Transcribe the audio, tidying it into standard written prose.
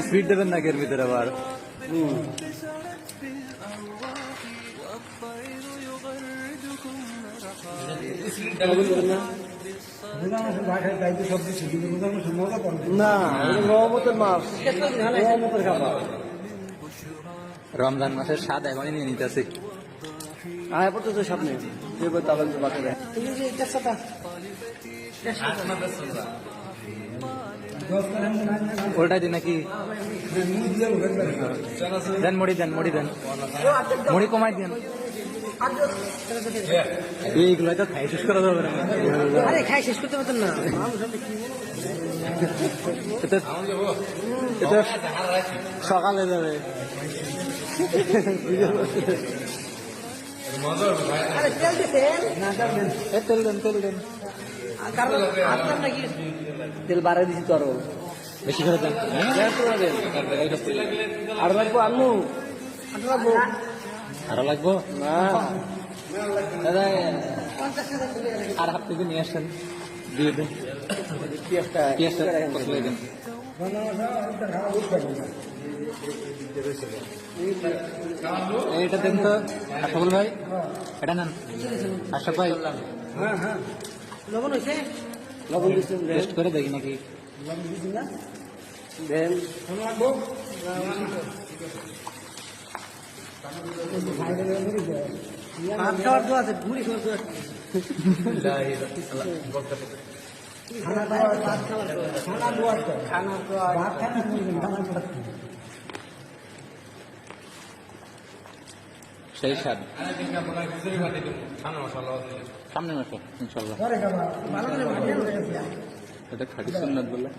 Speed দেবেন নাকি এর ভিতরে আবার? না রহমতের মাছ, রহমতের খাবার। রমজান মাসের স্বাদ এখনই নিয়ে নিতেছি। আয় পড়তেছে সামনে বাজারে। ওটাই দিন নাকি? দেন মুড়ি দেন, মুড়ি দেন, মুড়ি কমাই দেন। এইগুলো তো খাই শেষ করা যাবে না। আরে খাই শেষ করতে পারতেন না। এটা সকালে যাবে। তেল দেন, তেল দেন, তেল বাড়াই দিছি তো আরো বেশি করে দেন। আর লাগবো আনু, আরো লাগবো না দাদা, আর হাত থেকে নিয়ে আসেন, দিয়ে দেন। পেঁয়াজটা দেন। এইটা দেন তো আশাফুল ভাই, এটা নেন আশাফ ভাই। লবণ হয়েছে, লবণ দিচ্ছেন টেস্ট করে দেখি নাকি। দেন ভাত খাওয়ার তো আছে, ঘুরি খাওয়ার তো আছে। সেই স্বাদ সামনে মাসে ইনশাল্লাহ। এটা খাটি সুন্নাত বলে।